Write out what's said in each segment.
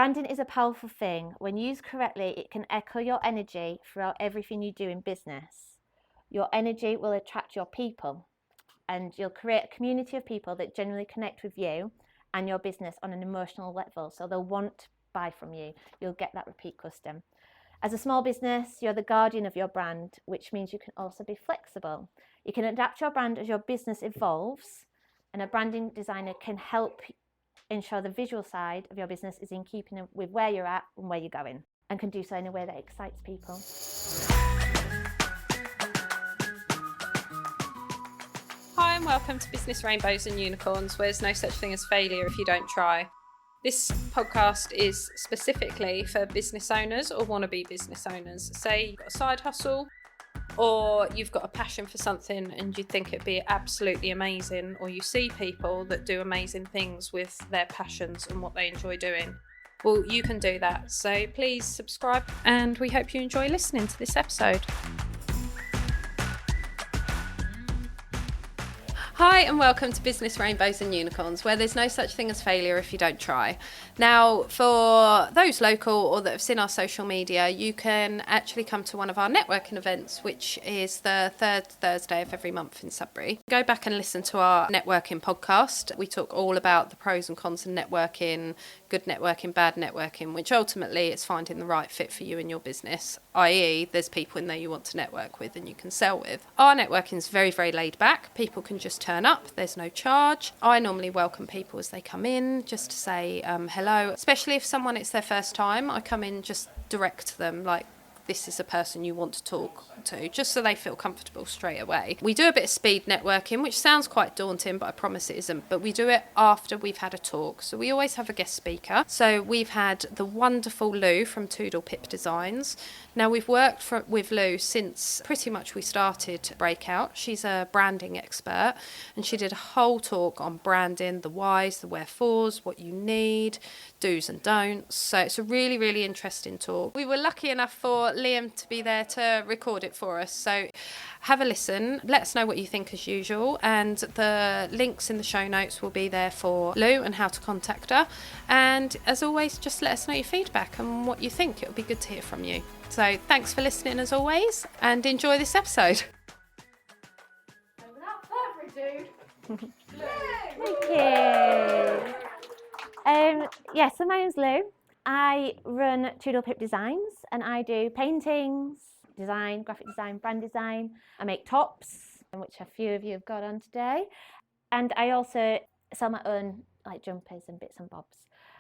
Branding is a powerful thing. When used correctly, it can echo your energy throughout everything you do in business. Your energy will attract your people, and you'll create a community of people that genuinely connect with you and your business on an emotional level. So they'll want to buy from you. You'll get that repeat custom. As a small business, you're the guardian of your brand, which means you can also be flexible. You can adapt your brand as your business evolves, and a branding designer can help ensure the visual side of your business is in keeping with where you're at and where you're going, and can do so in a way that excites people. Hi and welcome to Business Rainbows and Unicorns, where there's no such thing as failure if you don't try. This podcast is specifically for business owners or wannabe business owners. Say you've got a side hustle or you've got a passion for something and you think it'd be absolutely amazing, or you see people that do amazing things with their passions and what they enjoy doing. Well, you can do that. So please subscribe, and we hope you enjoy listening to this episode. Hi and welcome to Business Rainbows and Unicorns, where there's no such thing as failure if you don't try. Now, for those local or that have seen our social media, you can actually come to one of our networking events, which is the third Thursday of every month in Sudbury. Go back and listen to our networking podcast. We talk all about the pros and cons of networking, good networking, bad networking, which ultimately is finding the right fit for you and your business, i.e. there's people in there you want to network with and you can sell with. Our networking is very, very laid back. People can just turn up. There's no charge. I normally welcome people as they come in just to say hello, especially if someone, it's their first time. I come in just direct to them, like, this is a person you want to talk to, just so they feel comfortable straight away. We do a bit of speed networking, which sounds quite daunting, but I promise it isn't. But we do it after we've had a talk. So we always have a guest speaker. So we've had the wonderful Lou from Toodle-Pip Designs. Now, we've worked with Lou since pretty much we started Breakout. She's a branding expert, and she did a whole talk on branding, the whys, the wherefores, what you need, do's and don'ts. So it's a really, really interesting talk. We were lucky enough for Liam to be there to record it for us. So have a listen. Let us know what you think as usual. And the links in the show notes will be there for Lou and how to contact her. And as always, just let us know your feedback and what you think. It'll be good to hear from you. So thanks for listening as always, and enjoy this episode. Without further ado, Thank you. So my name's Lou. I run Toodle-Pip Designs, and I do paintings, design, graphic design, brand design. I make tops, which a few of you have got on today. And I also sell my own like jumpers and bits and bobs.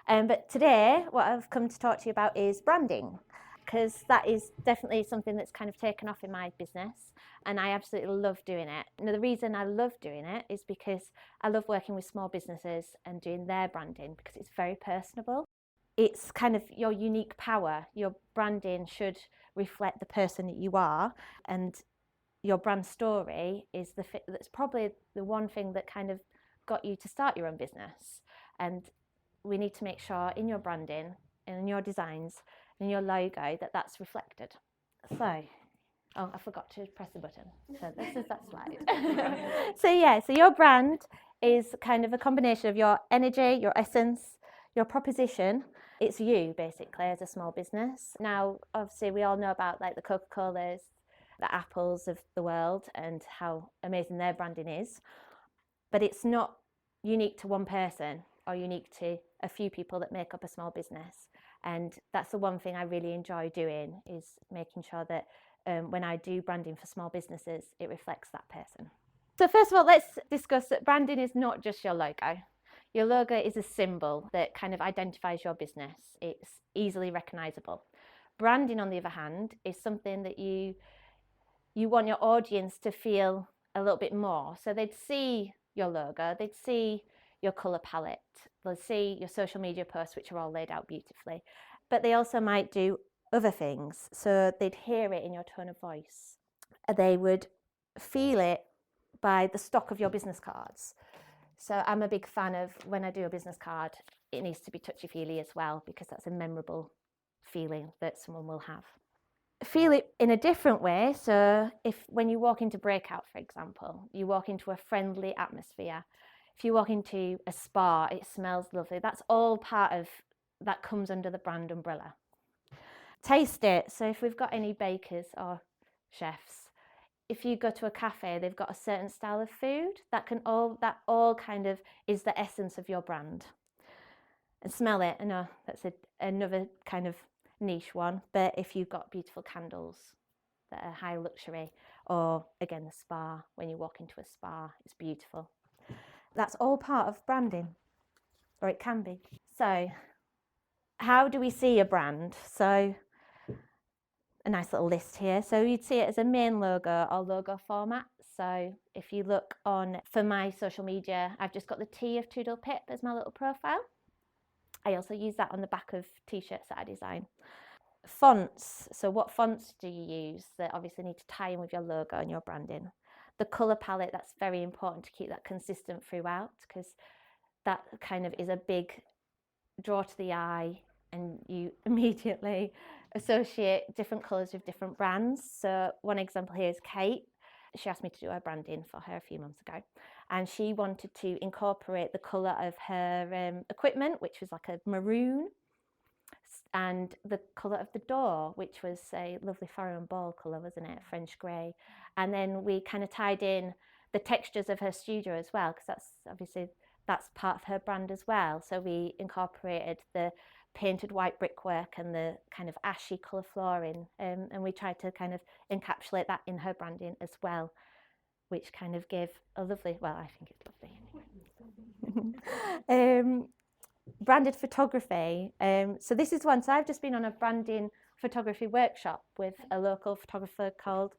But today, what I've come to talk to you about is branding, because that is definitely something that's kind of taken off in my business, and I absolutely love doing it. Now, the reason I love doing it is because I love working with small businesses and doing their branding, because it's very personable. It's kind of your unique power. Your branding should reflect the person that you are, and your brand story is that's probably the one thing that kind of got you to start your own business. And we need to make sure in your branding and in your designs and in your logo that that's reflected. So, I forgot to press the button. So this is that slide. So your brand is kind of a combination of your energy, your essence, your proposition. It's you basically as a small business. Now, obviously we all know about like the Coca-Colas, the Apples of the world, and how amazing their branding is. But it's not unique to one person or unique to a few people that make up a small business. And that's the one thing I really enjoy doing, is making sure that when I do branding for small businesses, it reflects that person. So first of all, let's discuss that branding is not just your logo. Your logo is a symbol that kind of identifies your business. It's easily recognizable. Branding, on the other hand, is something that you want your audience to feel a little bit more. So they'd see your logo, they'd see your colour palette, they'll see your social media posts, which are all laid out beautifully. But they also might do other things. So they'd hear it in your tone of voice. They would feel it by the stock of your business cards. So I'm a big fan of, when I do a business card, it needs to be touchy-feely as well, because that's a memorable feeling that someone will have. Feel it in a different way. So when you walk into Breakout, for example, you walk into a friendly atmosphere. If you walk into a spa, it smells lovely. That's all part of that comes under the brand umbrella. Taste it. So if we've got any bakers or chefs, if you go to a cafe, they've got a certain style of food that all kind of is the essence of your brand. And smell it. I know that's another kind of niche one, but if you've got beautiful candles that are high luxury, or again the spa, when you walk into a spa, it's beautiful. That's all part of branding, or it can be. So how do we see a brand? So a nice little list here. So you'd see it as a main logo or logo format. So if you look for my social media, I've just got the T of Toodle-Pip as my little profile. I also use that on the back of t-shirts that I design. Fonts. So what fonts do you use that obviously need to tie in with your logo and your branding? The colour palette, that's very important to keep that consistent throughout, because that kind of is a big draw to the eye, and you immediately associate different colours with different brands. So one example here is Kate. She asked me to do her branding for her a few months ago, and she wanted to incorporate the colour of her equipment, which was like a maroon, and the colour of the door, which was a lovely farrow and ball colour, wasn't it? French grey. And then we kind of tied in the textures of her studio as well, because that's part of her brand as well. So we incorporated the painted white brickwork and the kind of ashy colour flooring, and we tried to kind of encapsulate that in her branding as well, which kind of gave a lovely, well, I think it's lovely. Branded photography. So this is one. So I've just been on a branding photography workshop with a local photographer called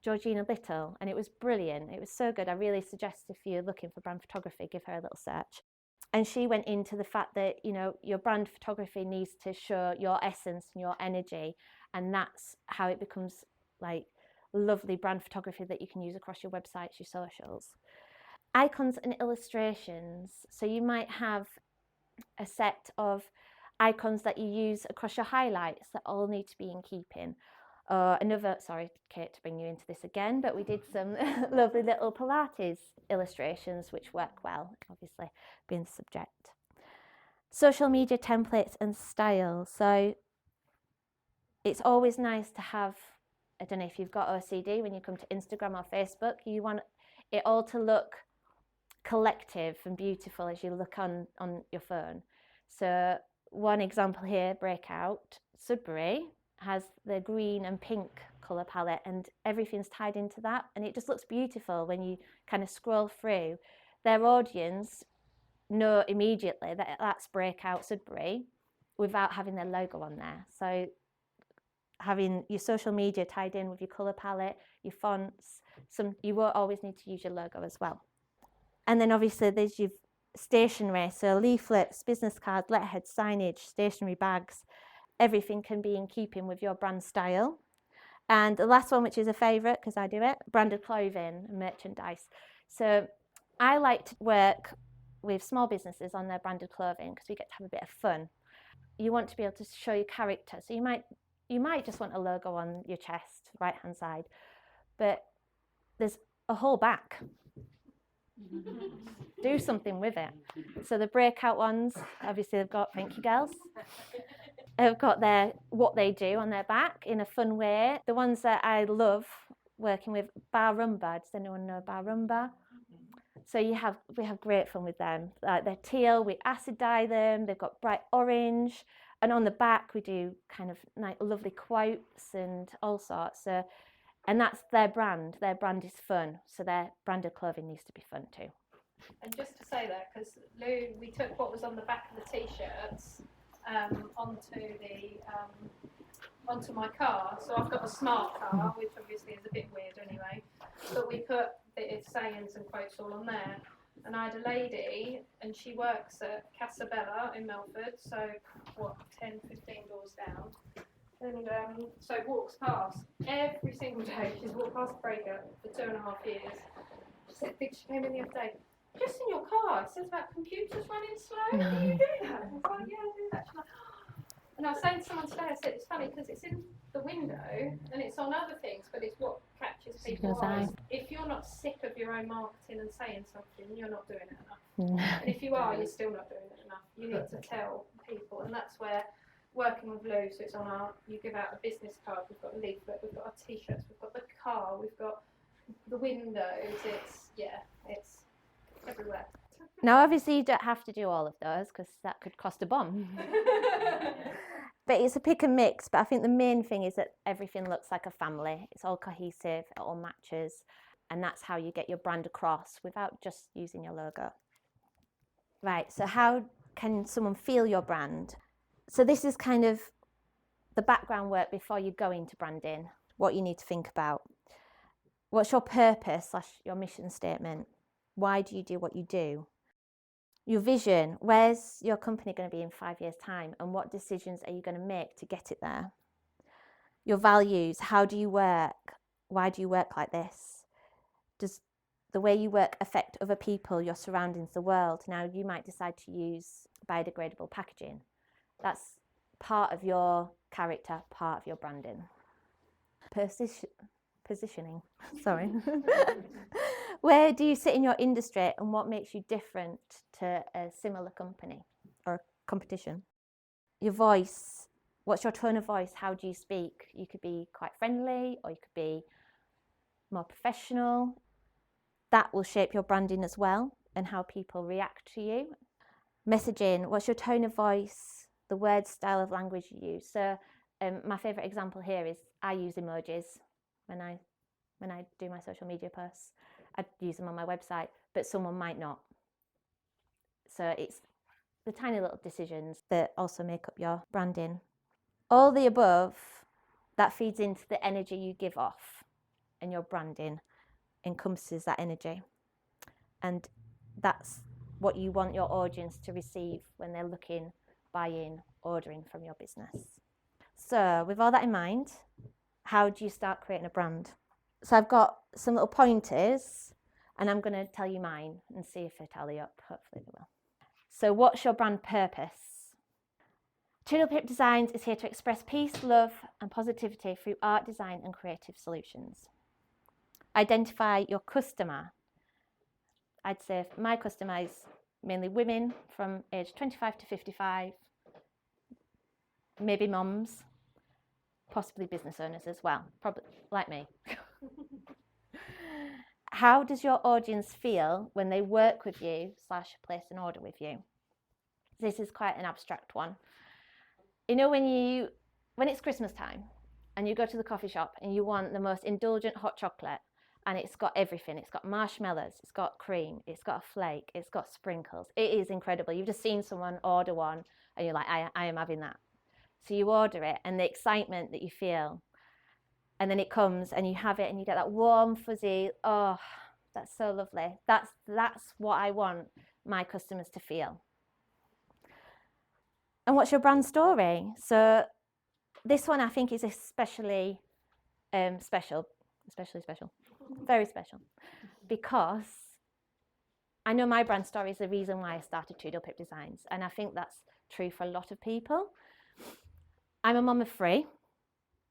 Georgina Little, and it was brilliant. It was so good. I really suggest if you're looking for brand photography, give her a little search. And she went into the fact that, you know, your brand photography needs to show your essence and your energy, and that's how it becomes like lovely brand photography that you can use across your websites, your socials. Icons and illustrations. So you might have a set of icons that you use across your highlights that all need to be in keeping. Sorry, Kate, to bring you into this again, but we did some lovely little Pilates illustrations which work well, obviously being the subject. Social media templates and style. So it's always nice to have, I don't know if you've got OCD, when you come to Instagram or Facebook, you want it all to look collective and beautiful as you look on your phone. So one example here, Breakout, Sudbury, has the green and pink colour palette, and everything's tied into that, and it just looks beautiful when you kind of scroll through. Their audience know immediately that that's Breakout Sudbury without having their logo on there. So having your social media tied in with your colour palette, your fonts, you won't always need to use your logo as well. And then obviously there's your stationery, so leaflets, business cards, letterhead, signage, stationery bags, everything can be in keeping with your brand style. And the last one, which is a favourite because I do it, branded clothing and merchandise. So I like to work with small businesses on their branded clothing because we get to have a bit of fun. You want to be able to show your character, so you might just want a logo on your chest, right hand side, but there's a whole back. Do something with it. So the Breakout ones, obviously they've got, thank you girls, have got what they do on their back in a fun way. The ones that I love working with, Bar Rumba. Does anyone know Bar Rumba? So we have great fun with them. They're teal, we acid dye them, they've got bright orange, and on the back we do kind of lovely quotes and all sorts. So, and that's their brand. Their brand is fun, so their branded clothing needs to be fun too. And just to say that, because Lou, we took what was on the back of the t-shirts onto my car. So I've got a smart car, which obviously is a bit weird anyway. But we put its sayings and quotes all on there. And I had a lady, and she works at Casabella in Melford, so 10, 15 doors down. And so walks past every single day. She's walked past Breaker for 2.5 years. She said, she came in the other day, just in your car, it says about computers running slow. Do you do that? I was like, yeah, I do that. She's like, and I was saying to someone today, I said, it's funny because it's in the window and it's on other things, but it's what catches people's eyes. If you're not sick of your own marketing and saying something, you're not doing it enough. And if you are, you're still not doing it enough. You need to tell people, and that's where working with Lou, so it's on our, you give out a business card, we've got a leaflet, we've got our t-shirts, we've got the car, we've got the windows, it's everywhere. Now, obviously, you don't have to do all of those because that could cost a bomb. But it's a pick and mix. But I think the main thing is that everything looks like a family. It's all cohesive, it all matches. And that's how you get your brand across without just using your logo. Right, so how can someone feel your brand? So this is kind of the background work before you go into branding, what you need to think about. What's your purpose / your mission statement? Why do you do what you do? Your vision, where's your company going to be in 5 years' time, and what decisions are you going to make to get it there? Your values, how do you work? Why do you work like this? Does the way you work affect other people, your surroundings, the world? Now, you might decide to use biodegradable packaging. That's part of your character, part of your branding. Positioning, sorry. Where do you sit in your industry, and what makes you different to a similar company or competition? Your voice, what's your tone of voice? How do you speak? You could be quite friendly, or you could be more professional. That will shape your branding as well, and how people react to you. Messaging, what's your tone of voice, the word style of language you use? So my favourite example here is I use emojis when I do my social media posts. I use them on my website, but someone might not. So it's the tiny little decisions that also make up your branding. All the above, that feeds into the energy you give off, and your branding encompasses that energy. And that's what you want your audience to receive when they're looking, buying, ordering from your business. So with all that in mind, how do you start creating a brand? So I've got some little pointers, and I'm going to tell you mine and see if they tally up. Hopefully they will. So what's your brand purpose? Toodlepip Designs is here to express peace, love and positivity through art, design and creative solutions. Identify your customer. I'd say my customer is mainly women from age 25 to 55, maybe mums, possibly business owners as well, probably like me. How does your audience feel when they work with you / place an order with you? This is quite an abstract one. You know, when it's Christmas time and you go to the coffee shop and you want the most indulgent hot chocolate, and it's got everything. It's got marshmallows, it's got cream, it's got a flake, it's got sprinkles. It is incredible. You've just seen someone order one and you're like, I am having that. So you order it, and the excitement that you feel, and then it comes and you have it and you get that warm fuzzy, oh, that's so lovely. That's what I want my customers to feel. And what's your brand story? So this one I think is especially special, very special, because I know my brand story is the reason why I started Toodlepip Designs, and I think that's true for a lot of people. I'm a mum of 3.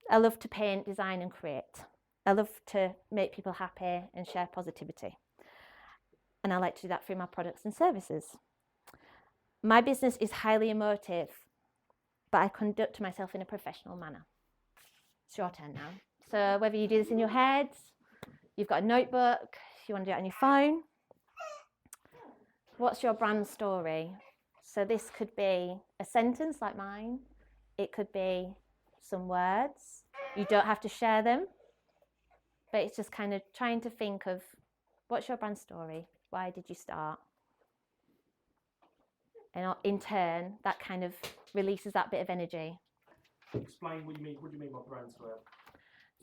I love to paint, design and create. I love to make people happy and share positivity. And I like to do that through my products and services. My business is highly emotive, but I conduct myself in a professional manner. It's your turn now. So whether you do this in your head, you've got a notebook, you want to do it on your phone. What's your brand story? So this could be a sentence like mine. It could be some words. You don't have to share them, but it's just kind of trying to think of what's your brand story? Why did you start? And in turn, that kind of releases that bit of energy. Explain what you mean. What do you mean by brand story?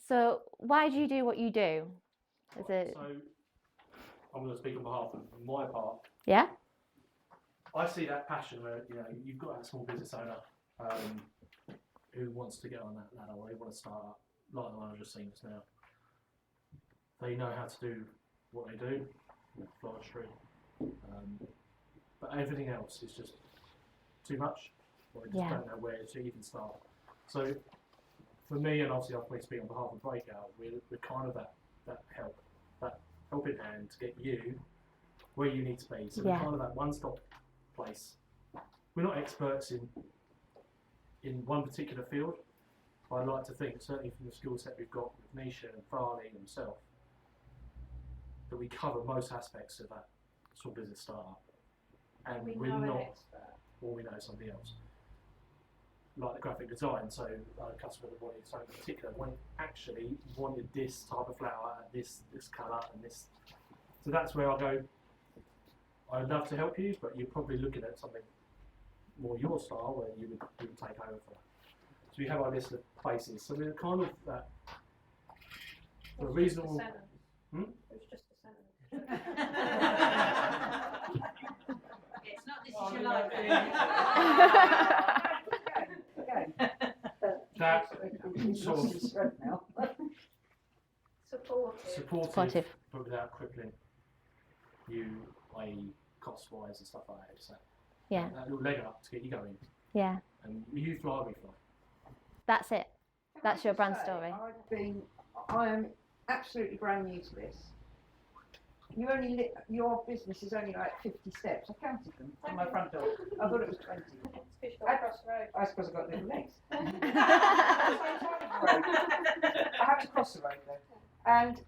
So why do you do what you do? So I'm going to speak on behalf of my part. Yeah? I see that passion where you've got that small business owner who wants to get on that ladder, or they want to start up, like the one I've just seen just now. They know how to do what they do, floristry, but everything else is just too much, or they just don't know where to even start. So for me, and obviously I speak on behalf of Breakout, we're kind of that helping hand to get you where you need to be. So we're kind of that one-stop place we're not experts in one particular field. But I like to think, certainly from the skill set we've got with Nisha and Farley and himself, that we cover most aspects of that small business startup. And we're know an not, expert. or we know somebody else. Like the graphic design, so a customer that wanted something particular, wanted this type of flower, this colour, and this. So that's where I go. I'd love to help you, but you're probably looking at something more your style, where you would take over for that. So we have our list of places. So we're kind of that. For a reasonable. It was just a sentence. It's not this is your life. That sort of supportive, but without crippling you, i.e. cost-wise and stuff like that. So Yeah. that little leg up to get you going. Yeah. And you fly, we fly. That's it. That's your brand story. I am absolutely brand new to this. Your business is only like 50 steps. I counted them on my front door. I thought it was 20. It's across the road. I suppose I've got little legs. I have to cross the road though. And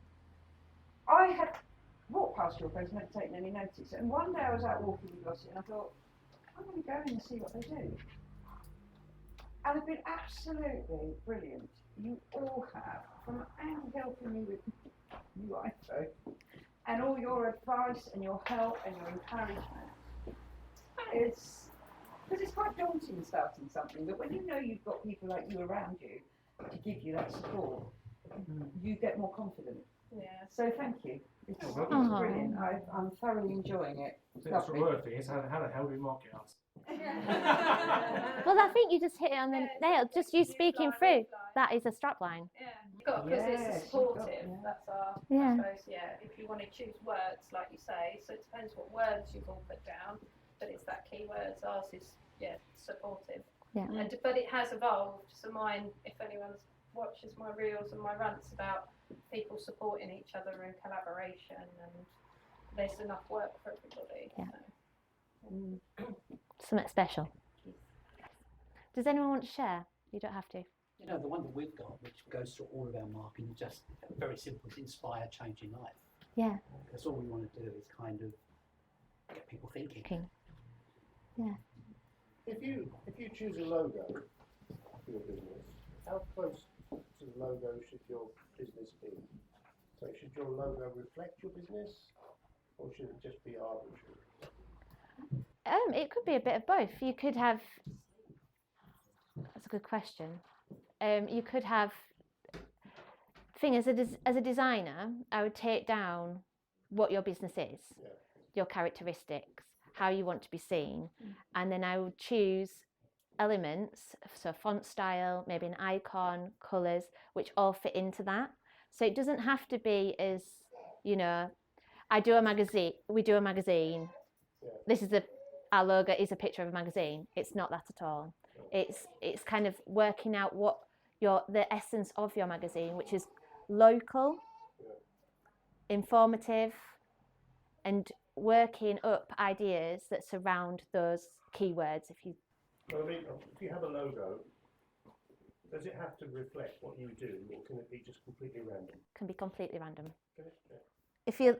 I had walked past your place, not taken any notice. And one day I was out walking with Lottie and I thought, I'm going to go in and see what they do. And they've been absolutely brilliant. You all have, from helping me with ISO, and all your advice and your help and your encouragement. It's because it's quite daunting starting something, but when you know you've got people like you around you to give you that support, you get more confident. Yeah. So thank you. It's Aw. brilliant. I'm thoroughly enjoying it. I think that's the word thing is how the hell do we market us? Well, I think you just hit it on the nail. Just you speaking through. That is a strapline. Yeah. Because Yes, it's supportive. yeah. That's our. Yeah. I suppose. Yeah. If you want to choose words, like you say, so it depends what words you've all put down, but it's that key words. Ours is supportive. Yeah. But it has evolved. So mine, if anyone watches my reels and my rants about people supporting each other and collaboration, and there's enough work for everybody. Yeah. So. Something special. Does anyone want to share? You don't have to. You know, the one that we've got, which goes through all of our marketing, just very simple, is inspire change in life. Yeah. That's all we want to do is kind of get people thinking. Okay. Yeah. If you choose a logo for your business, how close to the logo should your business be? So should your logo reflect your business, or should it just be arbitrary? It could be a bit of both. You could have. That's a good question. You could have. Thing as a designer, I would take down what your business is, Yeah. your characteristics, how you want to be seen, and then I would choose elements, so font style, maybe an icon, colours, which all fit into that. So it doesn't have to be as, I do a magazine. We do a magazine. Yeah. This is our logo is a picture of a magazine. It's not that at all. It's kind of working out what the essence of your magazine, which is local, informative, and working up ideas that surround those keywords. Well, I mean, if you have a logo, does it have to reflect what you do, or can it be just completely random? Can be completely random. Can it? Yeah.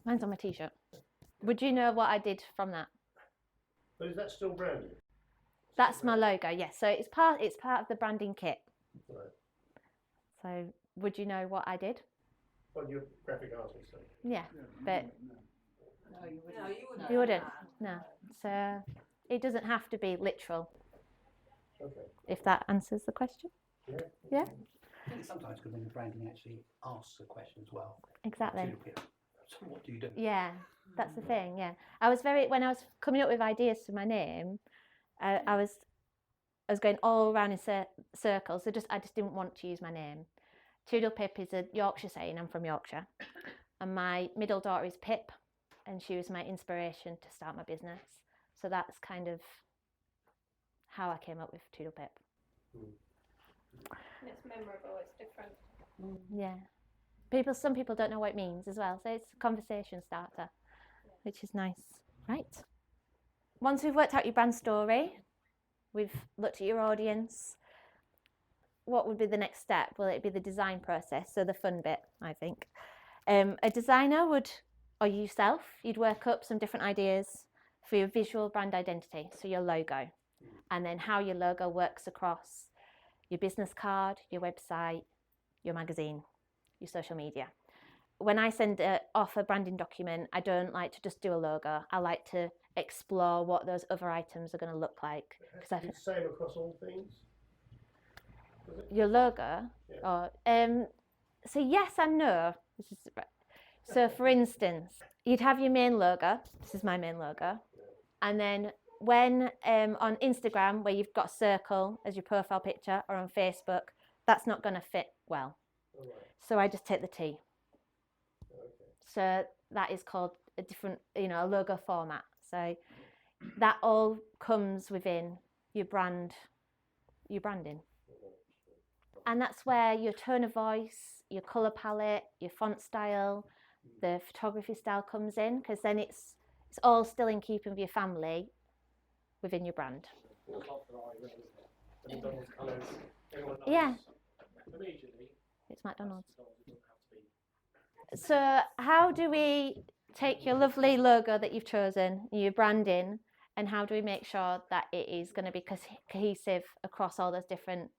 Mine's on my t-shirt. Would you know what I did from that? But is that still branding? That's my logo. Yes. So it's part of the branding kit. Right. So would you know what I did? Well, you're a graphic artist, so. Yeah, but No, you wouldn't. you wouldn't. No. So it doesn't have to be literal. Okay. If that answers the question. Yeah. Yeah. I think sometimes good when the branding actually asks a question as well. Exactly. Toodlepip. So what do you do? Yeah, that's the thing. Yeah, when I was coming up with ideas for my name, I was going all around in circles. I just didn't want to use my name. Toodlepip is a Yorkshire saying. I'm from Yorkshire, and my middle daughter is Pip, and she was my inspiration to start my business. So that's kind of how I came up with Toodlepip. And it's memorable. It's different. Yeah. Some people don't know what it means as well, so it's a conversation starter, which is nice. Right. Once we've worked out your brand story, we've looked at your audience, what would be the next step? Well, it'd be the design process, so the fun bit, I think. A designer would, or yourself, you'd work up some different ideas for your visual brand identity, so your logo, and then how your logo works across your business card, your website, your magazine, your social media. When I send off a branding document, I don't like to just do a logo. I like to explore what those other items are going to look like. It's the same across all things? Your logo? Yeah. Or, so yes and no. So for instance, you'd have your main logo. This is my main logo. And then when on Instagram, where you've got a circle as your profile picture, or on Facebook, that's not going to fit well. All right. So I just take the T. Okay. So that is called a different, a logo format. So that all comes within your branding. And that's where your tone of voice, your colour palette, your font style, the photography style comes in, because then it's all still in keeping with your family within your brand. Yeah. Immediately, It's McDonald's. it doesn't have to be. So how do we take your lovely logo that you've chosen, your branding, and how do we make sure that it is going to be cohesive across all those different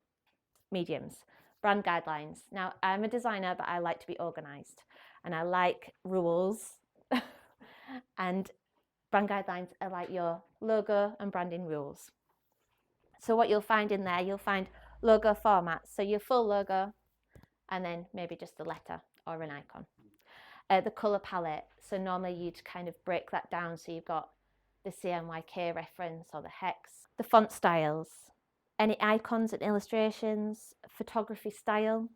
mediums? Brand guidelines. Now, I'm a designer, but I like to be organised, and I like rules. And brand guidelines are like your logo and branding rules. So what you'll find in there, you'll find logo formats. So your full logo, and then maybe just a letter or an icon. The colour palette. So normally you'd kind of break that down. So you've got the CMYK reference or the hex. The font styles. Any icons and illustrations, photography style,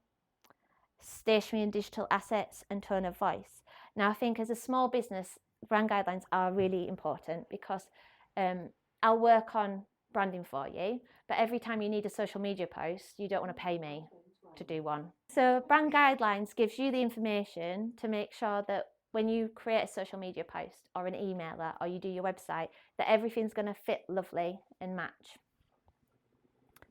stationery and digital assets, and tone of voice. Now I think as a small business, brand guidelines are really important, because I'll work on branding for you, but every time you need a social media post, you don't want to pay me to do one. So brand guidelines gives you the information to make sure that when you create a social media post or an emailer or you do your website, that everything's going to fit lovely and match.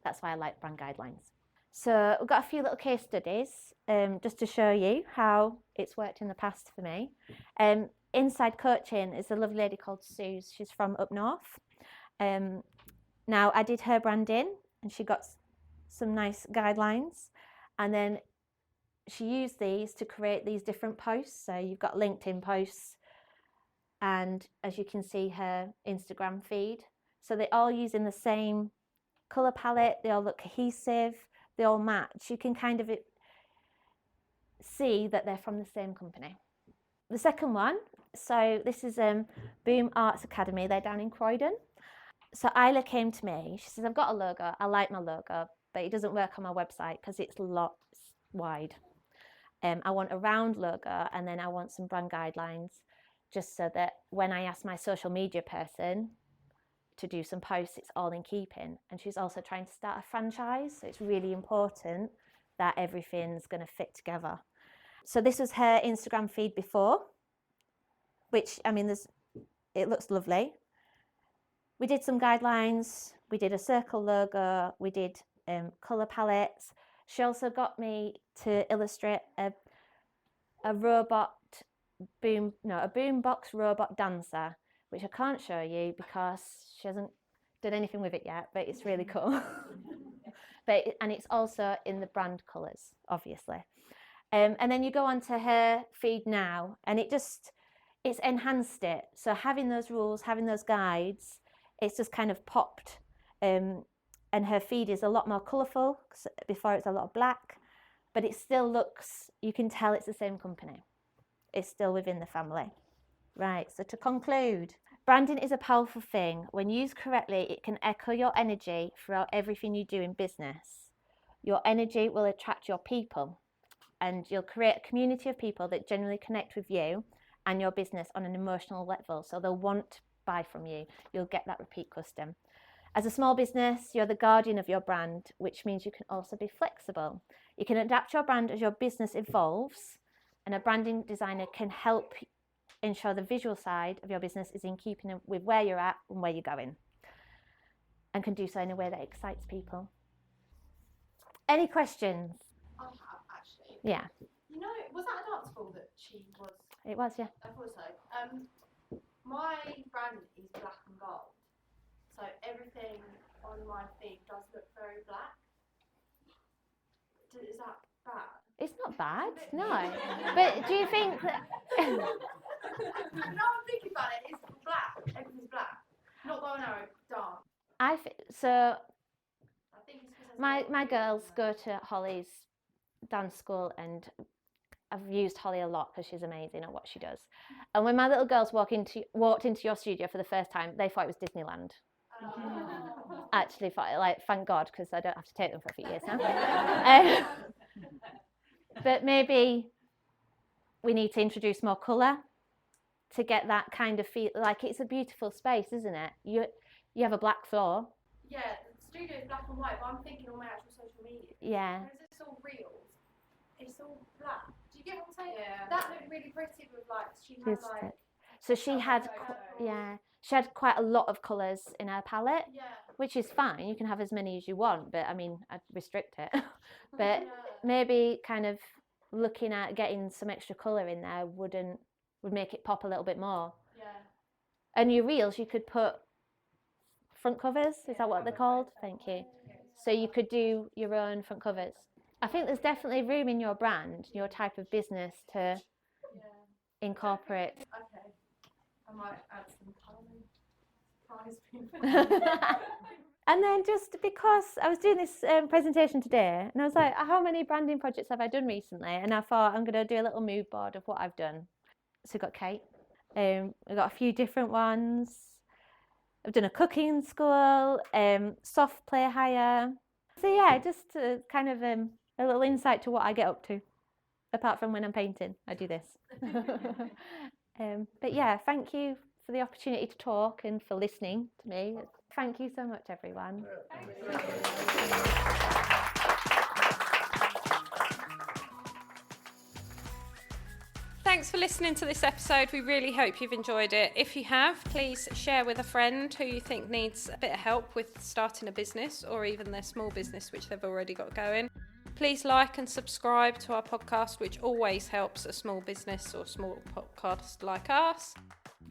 That's why I like brand guidelines. So we've got a few little case studies just to show you how it's worked in the past for me. Inside Coaching is a lovely lady called Sue. She's from up north. Now I did her branding and she got some nice guidelines, and then she used these to create these different posts. So you've got LinkedIn posts, and as you can see, her Instagram feed. So they're all using the same colour palette, they all look cohesive, they all match. You can kind of see that they're from the same company. The second one, so this is Boom Arts Academy, they're down in Croydon. So Isla came to me, she says, I've got a logo, I like my logo, but it doesn't work on my website because it's lots wide. I want a round logo, and then I want some brand guidelines, just so that when I ask my social media person to do some posts, it's all in keeping. And she's also trying to start a franchise, so it's really important that everything's going to fit together. So this was her Instagram feed before, which, I mean, it looks lovely. We did some guidelines, we did a circle logo, we did colour palettes. She also got me to illustrate a boombox robot dancer, which I can't show you because she hasn't done anything with it yet, but it's really cool. And it's also in the brand colours, obviously. And then you go on to her feed now, and it's enhanced it. So having those rules, having those guides, it's just kind of popped. And her feed is a lot more colourful. Before it's a lot of black, but it still looks, you can tell it's the same company. It's still within the family. Right, so to conclude, branding is a powerful thing. When used correctly, it can echo your energy throughout everything you do in business. Your energy will attract your people, and you'll create a community of people that genuinely connect with you and your business on an emotional level, so they'll want to buy from you. You'll get that repeat custom. As a small business, you're the guardian of your brand, which means you can also be flexible. You can adapt your brand as your business evolves, and a branding designer can help ensure the visual side of your business is in keeping with where you're at and where you're going, and can do so in a way that excites people. Any questions? I have actually. Yeah, You know, was that a dance school that she was? it was, yeah. I thought so. My brand is black and gold, so everything on my feed does look very black. Is that bad? It's not bad, no. But do you think that... No, I'm thinking about it. It's black. Everything's black. Not bow and arrow, dance. So I think it's because my girls go to Holly's dance school, and I've used Holly a lot because she's amazing at what she does. And when my little girls walked into your studio for the first time, they thought it was Disneyland. Actually, thank God, because I don't have to take them for a few years now. But maybe we need to introduce more colour to get that kind of feel. Like, it's a beautiful space, isn't it? You have a black floor. Yeah, the studio is black and white, but I'm thinking on my actual social media. Yeah. Because it's all reels, it's all black. Do you get what I'm saying? Yeah. That looked really pretty with she had like. So she had, she had quite a lot of colours in her palette, Yeah. which is fine. You can have as many as you want, but I mean, I'd restrict it. But Yeah. maybe kind of looking at getting some extra colour in there would make it pop a little bit more. Yeah. And your reels, you could put front covers. Is that what they're called? Thank you. So you could do your own front covers. I think there's definitely room in your brand, your type of business, to incorporate. Okay. I might add some colour. Surprise people. And then just because I was doing this presentation today, and I was like, how many branding projects have I done recently? And I thought I'm going to do a little mood board of what I've done. So we've got Kate. We've got a few different ones. I've done a cooking school, soft play hire. So yeah, just kind of a little insight to what I get up to. Apart from when I'm painting, I do this. But yeah, thank you for the opportunity to talk and for listening to me. Thank you so much, everyone. Thanks for listening to this episode. We really hope you've enjoyed it. If you have, please share with a friend who you think needs a bit of help with starting a business, or even their small business which they've already got going. Please like and subscribe to our podcast, which always helps a small business or small podcast like us.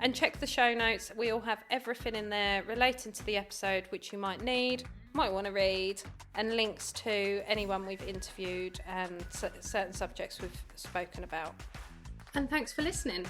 And check the show notes. We all have everything in there relating to the episode which you might need, might want to read, and links to anyone we've interviewed and certain subjects we've spoken about. And thanks for listening.